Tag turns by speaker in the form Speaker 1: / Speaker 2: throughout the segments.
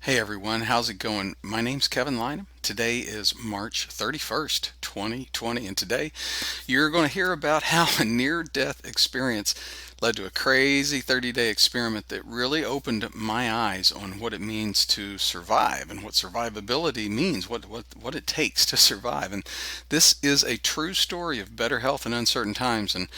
Speaker 1: Hey everyone, how's it going? My name's Kevin Lynham. Today is March 31st, 2020, and today you're going to hear about how a near death experience led to a crazy 30-day experiment that really opened my eyes on what it means to survive and what survivability means, what it takes to survive. And this is a true story of better health in uncertain times, and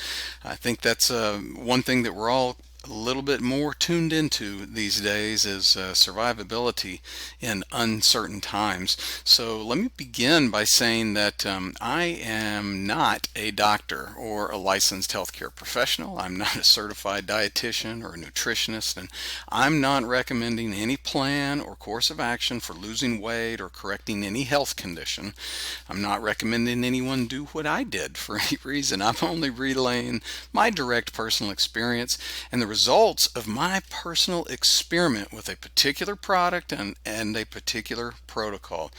Speaker 1: I think that's one thing that we're all a little bit more tuned into these days is survivability in uncertain times. So let me begin by saying that I am not a doctor or a licensed healthcare professional. I'm not a certified dietitian or a nutritionist, and I'm not recommending any plan or course of action for losing weight or correcting any health condition. I'm not recommending anyone do what I did for any reason. I'm only relaying my direct personal experience and the results of my personal experiment with a particular product and a particular protocol.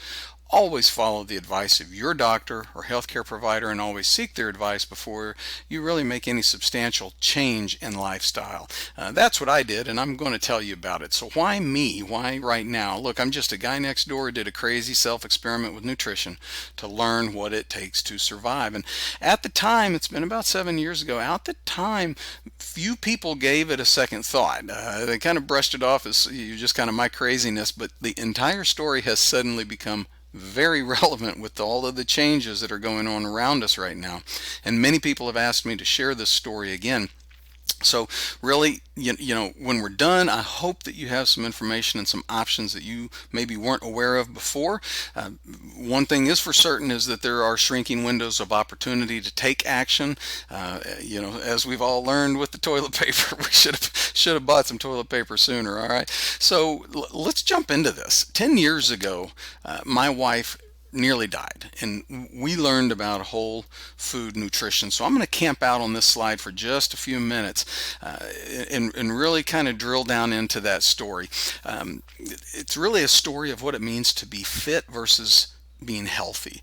Speaker 1: Always follow the advice of your doctor or healthcare provider and always seek their advice before you really make any substantial change in lifestyle. That's what I did, and I'm going to tell you about it. So why me? Why right now? Look, I'm just a guy next door who did a crazy self-experiment with nutrition to learn what it takes to survive. And at the time, it's been about 7 years ago, at the time, few people gave it a second thought. They kind of brushed it off as just kind of my craziness, but the entire story has suddenly become very relevant with all of the changes that are going on around us right now. And many people have asked me to share this story again. So really, when we're done, I hope that you have some information and some options that you maybe weren't aware of before. One thing is for certain is that there are shrinking windows of opportunity to take action. As we've all learned with the toilet paper, we should have bought some toilet paper sooner. All right. So let's jump into this. 10 years ago, my wife nearly died, and we learned about whole food nutrition. So I'm going to camp out on this slide for just a few minutes and really kind of drill down into that story. It's really a story of what it means to be fit versus being healthy.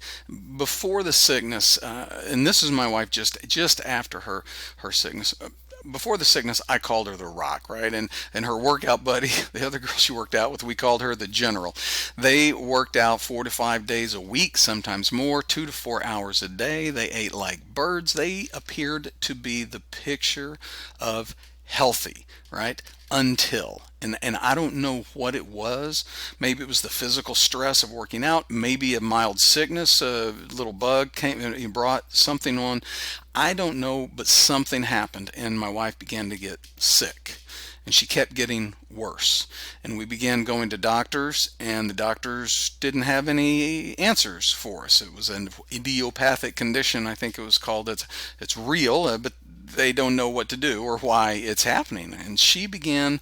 Speaker 1: Before the sickness, and this is my wife just after her sickness. Before the sickness, I called her the Rock, right? And her workout buddy, the other girl she worked out with, we called her the General. They worked out 4 to 5 days a week, sometimes more, 2 to 4 hours a day. They ate like birds. They appeared to be the picture of healthy, right? Until, and I don't know what it was. Maybe it was the physical stress of working out, maybe a mild sickness, a little bug came and brought something on. I don't know, but something happened and my wife began to get sick. And she kept getting worse. And we began going to doctors, and the doctors didn't have any answers for us. It was an idiopathic condition, I think it was called. It's real, but they don't know what to do or why it's happening. And she began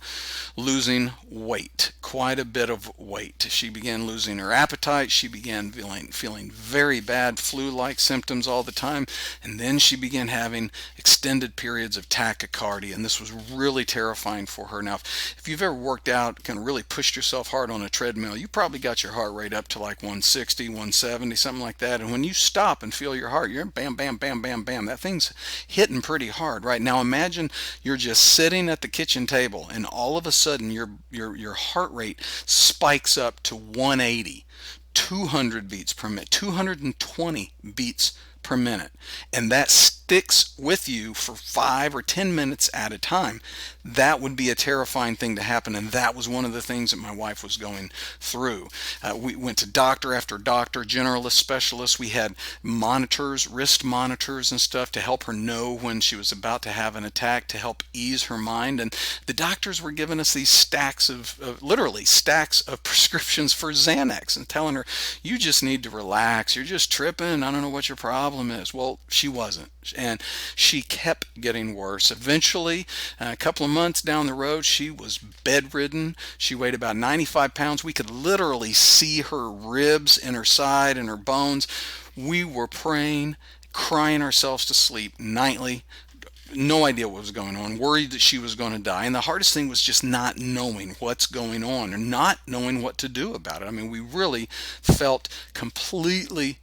Speaker 1: losing weight, quite a bit of weight. She began losing her appetite. She began feeling very bad, flu-like symptoms all the time. And then she began having extended periods of tachycardia. And this was really terrifying for her. Now, if you've ever worked out, kind of really pushed yourself hard on a treadmill, you probably got your heart rate up to like 160, 170, something like that. And when you stop and feel your heart, you're bam, bam, bam, bam, bam. That thing's hitting pretty hard, right? Now imagine you're just sitting at the kitchen table and all of a sudden your heart rate spikes up to 180, 200 beats per minute, 220 beats per minute, and that sticks with you for 5 or 10 minutes at a time. That would be a terrifying thing to happen, and that was one of the things that my wife was going through. We went to doctor after doctor, generalist, specialists. We had monitors, wrist monitors and stuff to help her know when she was about to have an attack, to help ease her mind. And the doctors were giving us these stacks of literally stacks of prescriptions for Xanax and telling her, you just need to relax, you're just tripping, I don't know what your problem is. Well, she wasn't, and she kept getting worse. Eventually, a couple of months down the road, she was bedridden. She weighed about 95 pounds. We could literally see her ribs in her side and her bones. We were praying, crying ourselves to sleep nightly, no idea what was going on, worried that she was going to die. And the hardest thing was just not knowing what's going on and not knowing what to do about it. I mean, we really felt completely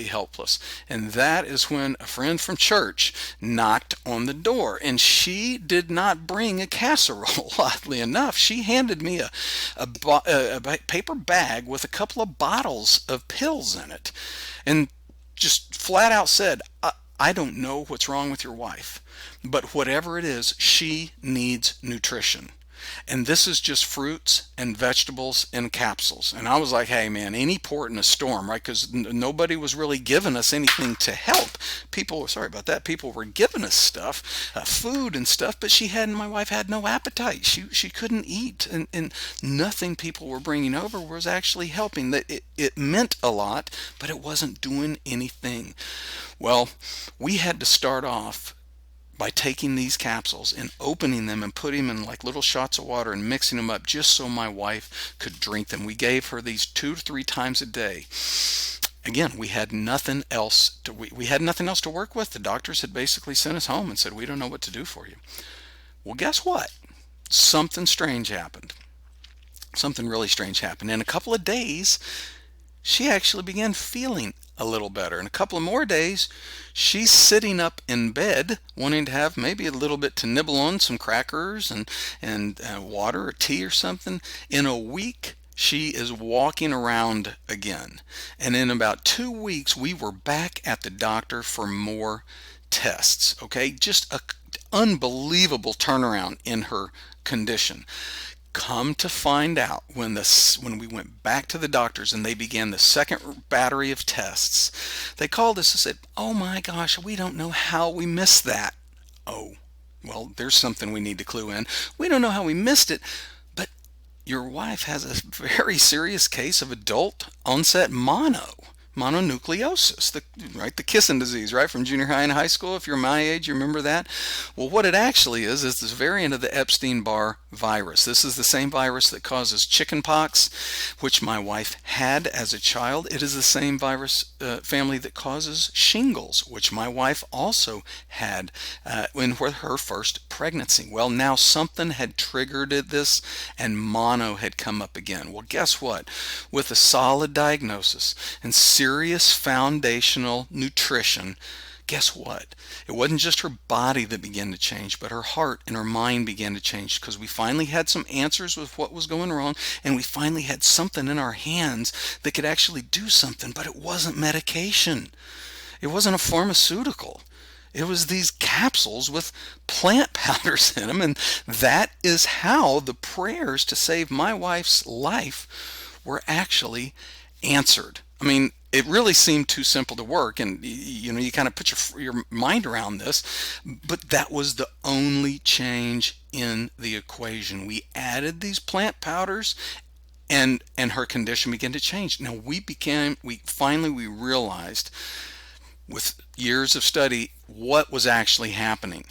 Speaker 1: helpless. And that is when a friend from church knocked on the door. And she did not bring a casserole, oddly enough. She handed me a paper bag with a couple of bottles of pills in it. And just flat out said, I don't know what's wrong with your wife, but whatever it is, she needs nutrition. And this is just fruits and vegetables in capsules. And I was like, hey man, any port in a storm, right? Because nobody was really giving us anything to help. People, sorry about that, people were giving us stuff, food and stuff, but my wife had no appetite. She couldn't eat. And nothing people were bringing over was actually helping. It meant a lot, but it wasn't doing anything. Well, we had to start off by taking these capsules and opening them and putting them in like little shots of water and mixing them up just so my wife could drink them. We gave her these 2 to 3 times a day. Again, we had nothing else to work with. The doctors had basically sent us home and said, we don't know what to do for you. Well, guess what? Something strange happened. Something really strange happened. In a couple of days, she actually began feeling a little better. In a couple of more days, she's sitting up in bed wanting to have maybe a little bit to nibble on, some crackers and water or tea or something. In a week, she is walking around again. And in about 2 weeks, we were back at the doctor for more tests. Okay, just a unbelievable turnaround in her condition. Come to find out, when we went back to the doctors and they began the second battery of tests, they called us and said, oh my gosh, we don't know how we missed that. Oh, well, there's something we need to clue in. We don't know how we missed it, but your wife has a very serious case of adult onset mononucleosis, the kissing disease, right, from junior high and high school. If you're my age, you remember that. Well, what it actually is this variant of the Epstein-Barr virus. This is the same virus that causes chickenpox, which my wife had as a child. It is the same virus family that causes shingles, which my wife also had in her first pregnancy. Well, now something had triggered this, and mono had come up again. Well, guess what? With a solid diagnosis and serious foundational nutrition, guess what? It wasn't just her body that began to change, but her heart and her mind began to change, because we finally had some answers with what was going wrong, and we finally had something in our hands that could actually do something, but it wasn't medication. It wasn't a pharmaceutical. It was these capsules with plant powders in them, and that is how the prayers to save my wife's life were actually answered. I mean, it really seemed too simple to work, and you kind of put your mind around this, but that was the only change in the equation. We added these plant powders, and her condition began to change. Now we finally realized, with years of study, what was actually happening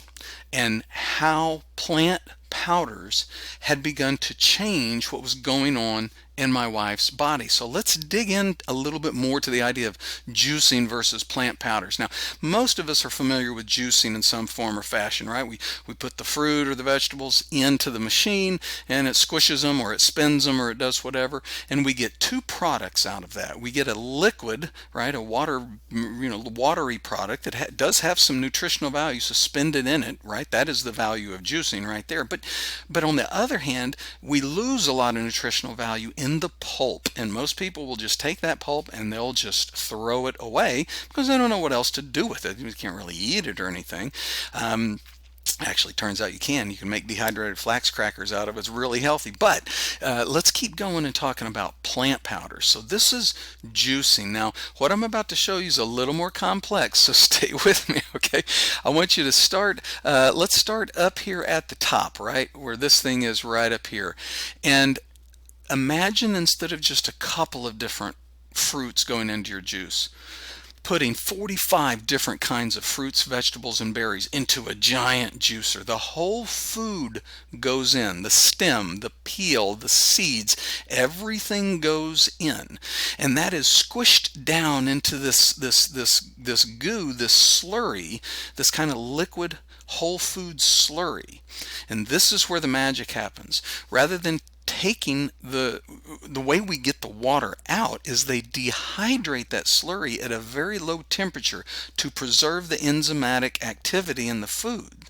Speaker 1: and how plant powders had begun to change what was going on in my wife's body. So let's dig in a little bit more to the idea of juicing versus plant powders. Now, most of us are familiar with juicing in some form or fashion, right? We put the fruit or the vegetables into the machine, and it squishes them, or it spins them, or it does whatever, and we get 2 products out of that. We get a liquid, right, a watery product that does have some nutritional value suspended in it, right? That is the value of juicing right there. But on the other hand, we lose a lot of nutritional value in the pulp, and most people will just take that pulp and they'll just throw it away because they don't know what else to do with it. You can't really eat it or anything. Actually, turns out you can make dehydrated flax crackers out of it. It's really healthy. But let's keep going and talking about plant powders. So this is juicing. Now, what I'm about to show you is a little more complex, so stay with me, okay? I want you to start, let's start up here at the top, right, where this thing is right up here. And imagine, instead of just a couple of different fruits going into your juice, putting 45 different kinds of fruits, vegetables, and berries into a giant juicer. The whole food goes in, the stem, the peel, the seeds, everything goes in. And that is squished down into this goo, this slurry, this kind of liquid whole food slurry. And this is where the magic happens. Rather than taking the way we get the water out is they dehydrate that slurry at a very low temperature to preserve the enzymatic activity in the food.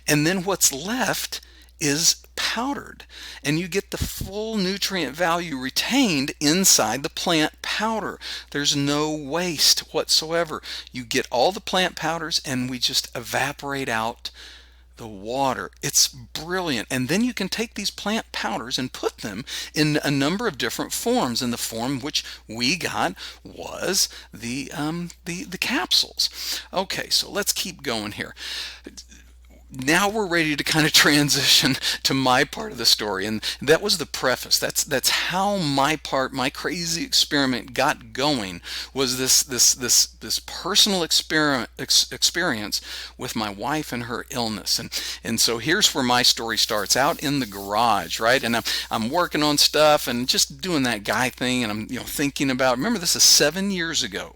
Speaker 1: And then what's left is powdered, and you get the full nutrient value retained inside the plant powder. There's no waste whatsoever. You get all the plant powders and we just evaporate out the water. It's brilliant. And then you can take these plant powders and put them in a number of different forms. And the form which we got was the capsules. Okay, so let's keep going here. Now we're ready to kind of transition to my part of the story, and that was the preface. That's how my crazy experiment got going. Was this personal experience with my wife and her illness, and so here's where my story starts. Out in the garage, right, and I'm working on stuff and just doing that guy thing, and I'm thinking about. Remember, this is 7 years ago.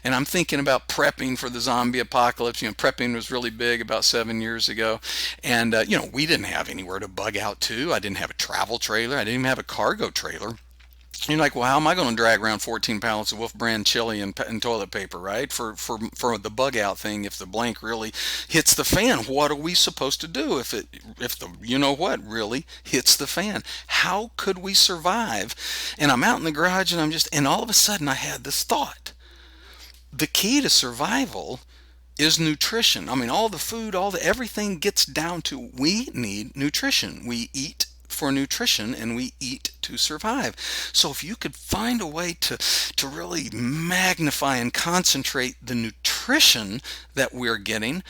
Speaker 1: And I'm thinking about prepping for the zombie apocalypse. Prepping was really big about 7 years ago. And, we didn't have anywhere to bug out to. I didn't have a travel trailer. I didn't even have a cargo trailer. You're like, well, how am I going to drag around 14 pallets of Wolf brand chili and toilet paper, right? For the bug out thing, if the blank really hits the fan, what are we supposed to do if the really hits the fan? How could we survive? And I'm out in the garage and all of a sudden I had this thought. The key to survival is nutrition. I mean, all the food, everything gets down to we need nutrition. We eat for nutrition and we eat to survive. So if you could find a way to really magnify and concentrate the nutrition that we're getting,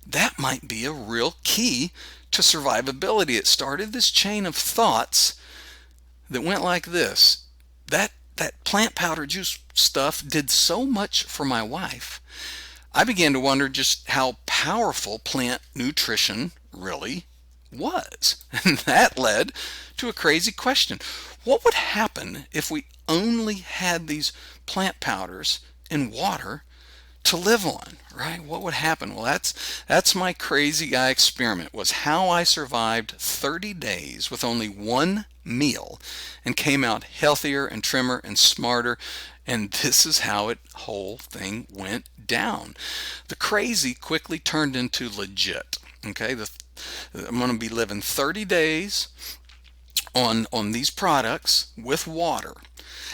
Speaker 1: that might be a real key to survivability. It started this chain of thoughts that went like this. That plant powder juice stuff did so much for my wife. I began to wonder just how powerful plant nutrition really was. And that led to a crazy question. What would happen if we only had these plant powders and water to live on, right? What would happen? Well, that's my crazy guy experiment, was how I survived 30 days with only one meal and came out healthier and trimmer and smarter. And this is how it whole thing went down. The crazy quickly turned into legit. Okay, I'm going to be living 30 days on these products with water.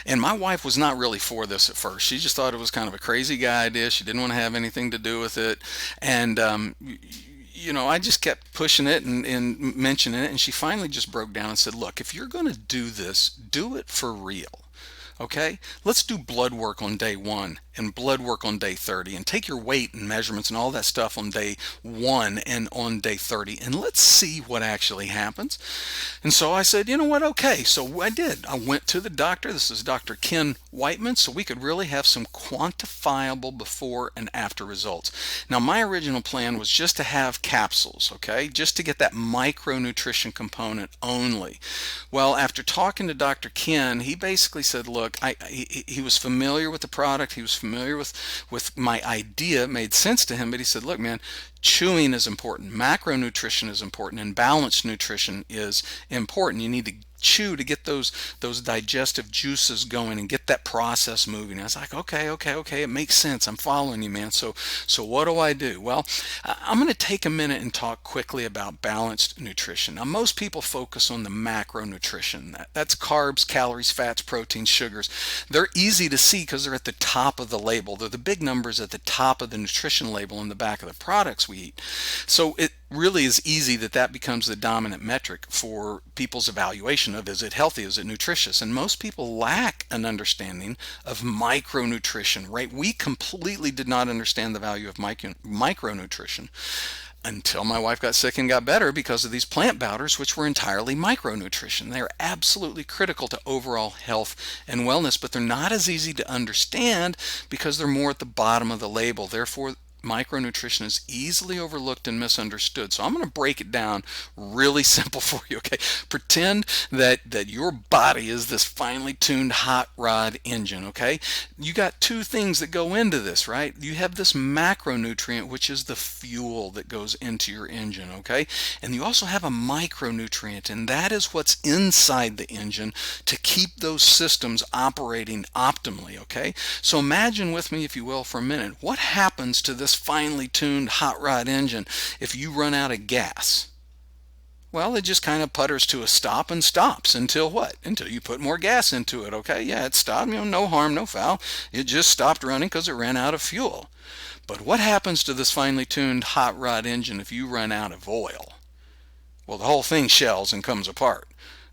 Speaker 1: And my wife was not really for this at first. She just thought it was kind of a crazy guy idea. She didn't want to have anything to do with it. And I just kept pushing it and mentioning it. And she finally just broke down and said, look, if you're going to do this, do it for real. Okay, let's do blood work on day 1 and blood work on day 30, and take your weight and measurements and all that stuff on day 1 and on day 30, and let's see what actually happens. And so I said, you know what, okay, so I did. I went to the doctor. This is Dr. Ken Whiteman, so we could really have some quantifiable before and after results. Now, my original plan was just to have capsules, okay, just to get that micronutrition component only. Well, after talking to Dr. Ken, he basically said, look, he was familiar with the product. He was familiar with my idea. It made sense to him, but he said, look, man, chewing is important, macronutrition is important, and balanced nutrition is important. You need to chew to get those digestive juices going and get that process moving. I was like, okay, it makes sense. I'm following you, man. So what do I do? Well, I'm going to take a minute and talk quickly about balanced nutrition. Now, most people focus on the macronutrition. That's carbs, calories, fats, proteins, sugars. They're easy to see because they're at the top of the label. They're the big numbers at the top of the nutrition label in the back of the products we eat. So it really is easy that becomes the dominant metric for people's evaluation of, is it healthy, is it nutritious? And most people lack an understanding of micronutrition, right? We completely did not understand the value of micronutrition until my wife got sick and got better because of these plant powders, which were entirely micronutrition. They're absolutely critical to overall health and wellness, but they're not as easy to understand because they're more at the bottom of the label. Therefore, micronutrition is easily overlooked and misunderstood. So I'm going to break it down really simple for you, okay? Pretend that your body is this finely tuned hot rod engine, okay? You got two things that go into this, right? You have this macronutrient, which is the fuel that goes into your engine, okay? And you also have a micronutrient, and that is what's inside the engine to keep those systems operating optimally, okay? So imagine with me, if you will, for a minute, what happens to this finely tuned hot rod engine if you run out of gas? Well, it just kind of putters to a stop and stops until what? Until you put more gas into it, okay? Yeah, it stopped, no harm, no foul. It just stopped running because it ran out of fuel. But what happens to this finely tuned hot rod engine if you run out of oil? Well, the whole thing shells and comes apart.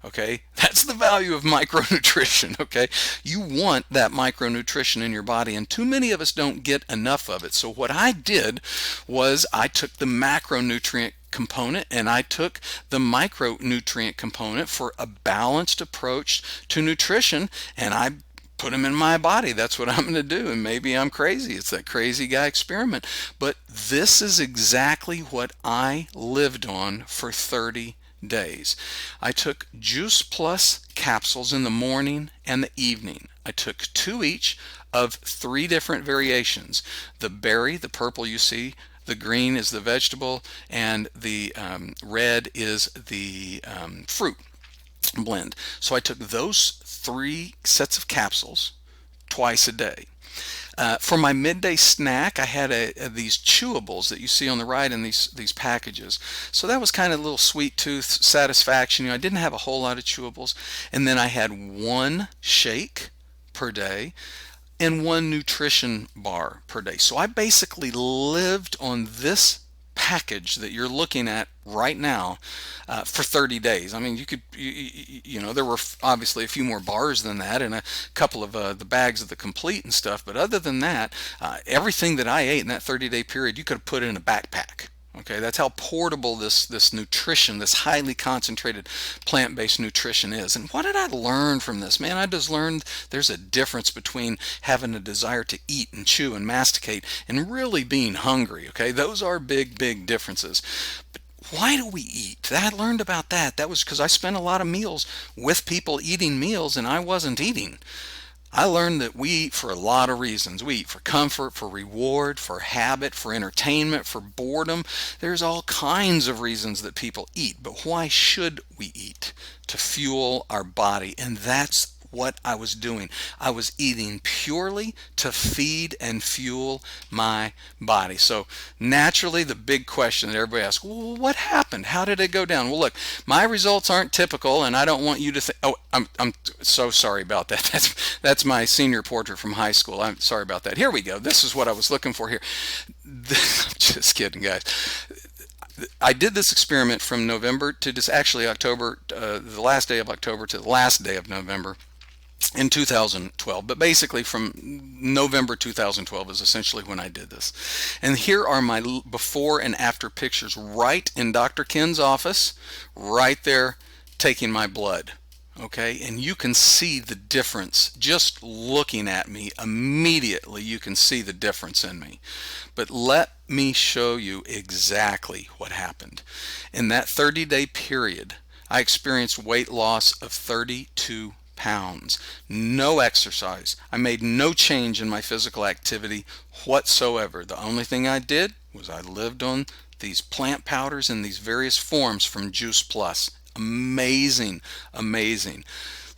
Speaker 1: Okay, that's the value of micronutrition. Okay, you want that micronutrition in your body, and too many of us don't get enough of it. So what I did was I took the macronutrient component and I took the micronutrient component for a balanced approach to nutrition, and I put them in my body. That's what I'm going to do. And maybe I'm crazy. It's that crazy guy experiment. But this is exactly what I lived on for 30 days. I took Juice Plus capsules in the morning and the evening. I took 2 each of 3 different variations. The berry, the purple you see, the green is the vegetable, and the red is the fruit blend. So I took those 3 sets of capsules twice a day. For my midday snack, I had these chewables that you see on the right in these packages. So that was kind of a little sweet tooth satisfaction. I didn't have a whole lot of chewables. And then I had 1 shake per day and 1 nutrition bar per day. So I basically lived on this package that you're looking at right now for 30 days. I mean, there were obviously a few more bars than that and a couple of the bags of the complete and stuff, but other than that, everything that I ate in that 30-day period, you could have put in a backpack. Okay, that's how portable this nutrition, this highly concentrated plant-based nutrition is. And what did I learn from this? Man, I just learned there's a difference between having a desire to eat and chew and masticate and really being hungry. Okay, those are big, big differences. But why do we eat? I learned about that. That was because I spent a lot of meals with people eating meals and I wasn't eating. I learned that we eat for a lot of reasons. We eat for comfort, for reward, for habit, for entertainment, for boredom. There's all kinds of reasons that people eat. But why should we eat? To fuel our body. And that's what I was doing. I was eating purely to feed and fuel my body. So naturally, the big question that everybody asks, well, what happened? How did it go down? Well, look, my results aren't typical, and I don't want you to think, oh, I'm so sorry about that. That's my senior portrait from high school. I'm sorry about that. Here we go. This is what I was looking for here. I'm just kidding, guys. I did this experiment from November to actually October, the last day of October to the last day of November in 2012, but basically from November 2012 is essentially when I did this. And here are my before and after pictures right in Dr. Ken's office, right there taking my blood. Okay, and you can see the difference just looking at me. Immediately you can see the difference in me. But let me show you exactly what happened. In that 30-day period, I experienced weight loss of 32 pounds. No exercise. I made no change in my physical activity whatsoever. The only thing I did was I lived on these plant powders in these various forms from Juice Plus. Amazing, amazing.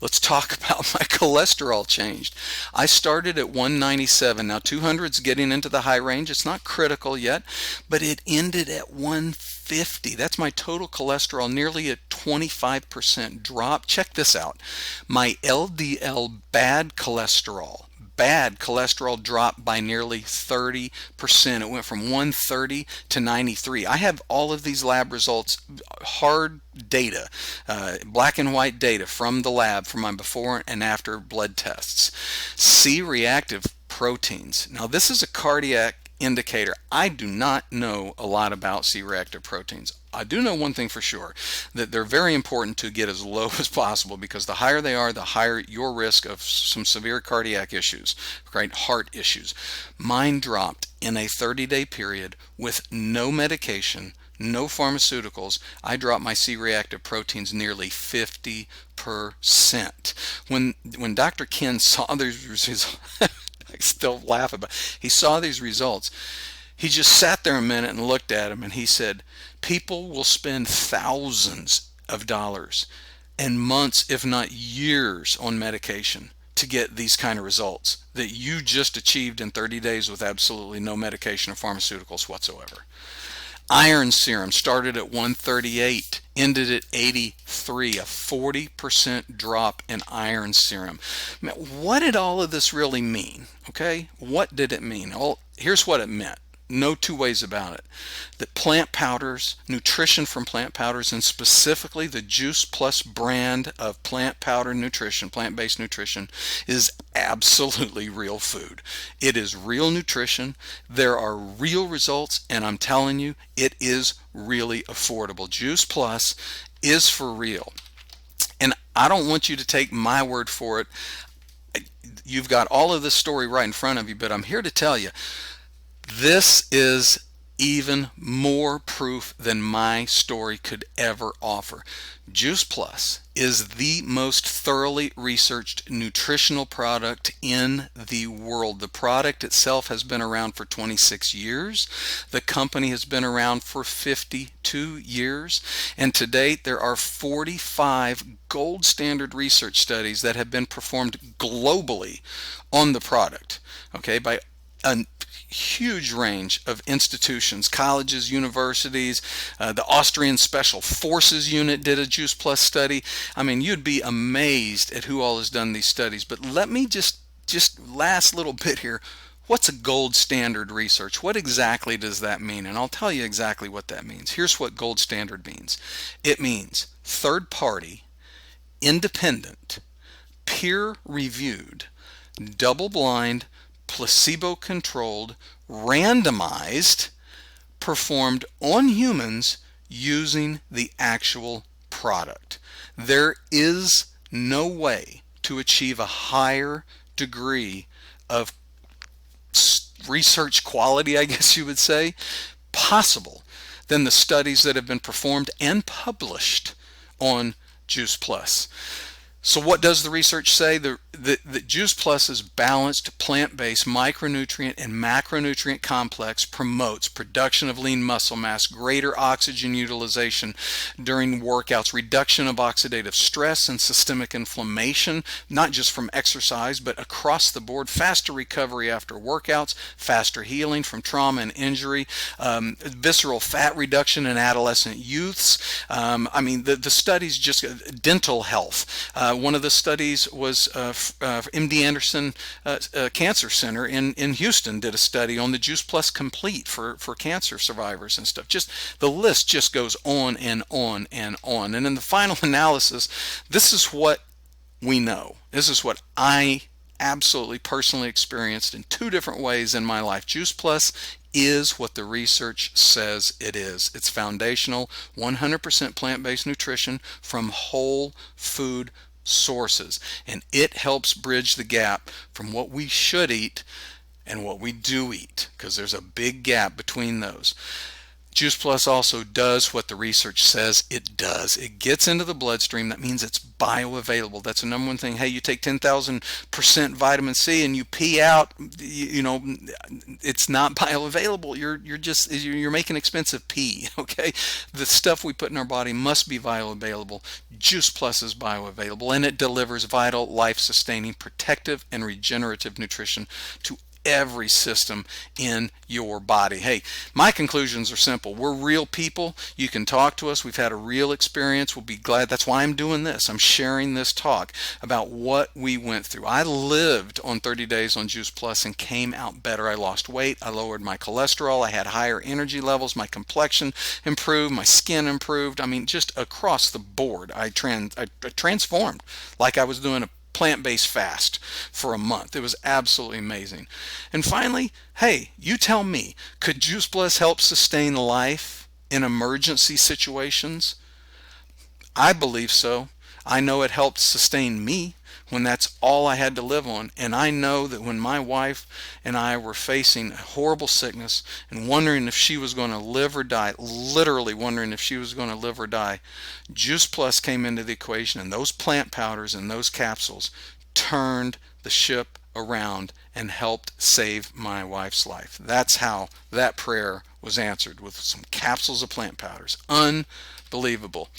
Speaker 1: Let's talk about my cholesterol changed. I started at 197. Now 200 is getting into the high range. It's not critical yet, but it ended at 150. That's my total cholesterol, nearly a 25% drop. Check this out. My LDL bad cholesterol dropped by nearly 30%. It went from 130 to 93. I have all of these lab results, hard data, black and white data from the lab from my before and after blood tests. C-reactive proteins. Now this is a cardiac indicator. I do not know a lot about C-reactive proteins. I do know one thing for sure, that they're very important to get as low as possible, because the higher they are, the higher your risk of some severe cardiac issues, right? Heart issues. Mine dropped in a 30-day period with no medication, no pharmaceuticals. I dropped my C-reactive proteins nearly 50%. When Dr. Ken saw these results, I still laugh about it. He saw these results. He just sat there a minute and looked at him, and he said, people will spend thousands of dollars and months, if not years, on medication to get these kind of results that you just achieved in 30 days with absolutely no medication or pharmaceuticals whatsoever. Iron serum started at 138, ended at 83, a 40% drop in iron serum. What did all of this really mean? Okay, what did it mean? Well, here's what it meant. No two ways about it. That plant powders, nutrition from plant powders, and specifically the Juice Plus brand of plant powder nutrition, plant-based nutrition, is absolutely real food. It is real nutrition. There are real results, and I'm telling you, it is really affordable. Juice Plus is for real. And I don't want you to take my word for it. You've got all of this story right in front of you, but I'm here to tell you, this is even more proof than my story could ever offer. Juice Plus is the most thoroughly researched nutritional product in the world. The product itself has been around for 26 years. The company has been around for 52 years. And to date, there are 45 gold standard research studies that have been performed globally on the product, okay, by a huge range of institutions, colleges, universities. The Austrian Special Forces Unit did a Juice Plus study. I mean, you'd be amazed at who all has done these studies. But let me just last little bit here. What's a gold standard research? What exactly does that mean? And I'll tell you exactly what that means. Here's what gold standard means. It means third party, independent, peer reviewed, double blind, placebo-controlled, randomized, performed on humans using the actual product. There is no way to achieve a higher degree of research quality, I guess you would say, possible than the studies that have been performed and published on Juice Plus. So what does the research say? The Juice Plus's balanced plant-based micronutrient and macronutrient complex promotes production of lean muscle mass, greater oxygen utilization during workouts, reduction of oxidative stress and systemic inflammation, not just from exercise, but across the board, faster recovery after workouts, faster healing from trauma and injury, visceral fat reduction in adolescent youths. I mean, the studies, just dental health. One of the studies was MD Anderson Cancer Center in Houston did a study on the Juice Plus Complete for cancer survivors and stuff. Just the list just goes on and on and on. And in the final analysis, this is what we know. This is what I absolutely personally experienced in two different ways in my life. Juice Plus is what the research says it is. It's foundational, 100% plant-based nutrition from whole food sources, and it helps bridge the gap from what we should eat and what we do eat, because there's a big gap between those. Juice Plus also does what the research says it does. It gets into the bloodstream. That means it's bioavailable. That's the number one thing. Hey, you take 10,000% vitamin C and you pee out, you know, it's not bioavailable. You're making expensive pee, okay? The stuff we put in our body must be bioavailable. Juice Plus is bioavailable, and it delivers vital, life-sustaining, protective, and regenerative nutrition to every system in your body. Hey, my conclusions are simple. We're real people. You can talk to us. We've had a real experience. We'll be glad. That's why I'm doing this. I'm sharing this talk about what we went through. I lived on 30 days on Juice Plus and came out better. I lost weight. I lowered my cholesterol. I had higher energy levels. My complexion improved. My skin improved. I mean, just across the board, I transformed like I was doing a plant-based fast for a month. It was absolutely amazing. And finally, hey, you tell me, could Juice Plus help sustain life in emergency situations? I believe so. I know it helped sustain me when that's all I had to live on. And I know that when my wife and I were facing a horrible sickness and wondering if she was going to live or die, literally wondering if she was going to live or die, Juice Plus came into the equation, and those plant powders and those capsules turned the ship around and helped save my wife's life. That's how that prayer was answered, with some capsules of plant powders. Unbelievable.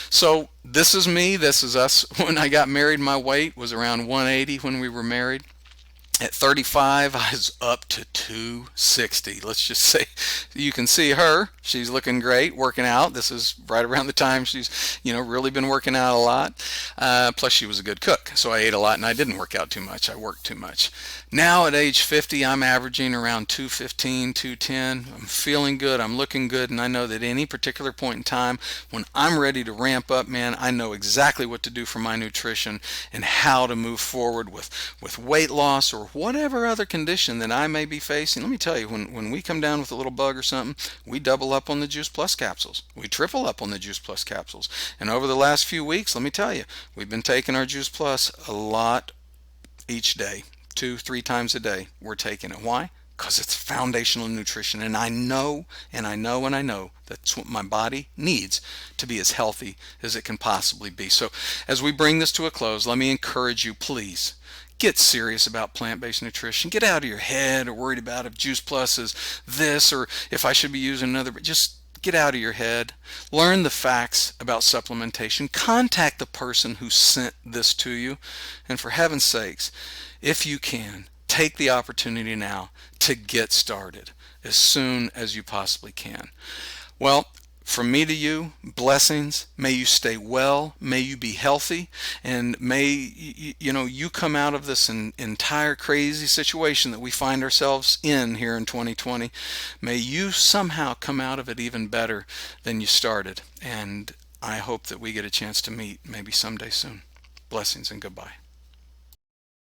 Speaker 1: So this is me. This is us. When I got married, my weight was around 180 when we were married. At 35, I was up to 260. Let's just say, you can see her. She's looking great, working out. This is right around the time she's, really been working out a lot. Plus, she was a good cook, so I ate a lot, and I didn't work out too much. I worked too much. Now, at age 50, I'm averaging around 215, 210. I'm feeling good. I'm looking good, and I know that any particular point in time when I'm ready to ramp up, man, I know exactly what to do for my nutrition and how to move forward with weight loss or whatever other condition that I may be facing. Let me tell you, when we come down with a little bug or something, we double up on the Juice Plus capsules. We triple up on the Juice Plus capsules. And over the last few weeks, let me tell you, we've been taking our Juice Plus a lot each day. 2-3 times a day we're taking it. Why? Because it's foundational nutrition, and I know that's what my body needs to be as healthy as it can possibly be. So as we bring this to a close, let me encourage you, please, get serious about plant-based nutrition. Get out of your head or worried about if Juice Plus is this or if I should be using another. But just get out of your head. Learn the facts about supplementation. Contact the person who sent this to you. And for heaven's sakes, if you can, take the opportunity now to get started as soon as you possibly can. Well, from me to you, blessings. May you stay well. May you be healthy. And may you come out of this entire crazy situation that we find ourselves in here in 2020. May you somehow come out of it even better than you started. And I hope that we get a chance to meet maybe someday soon. Blessings and goodbye.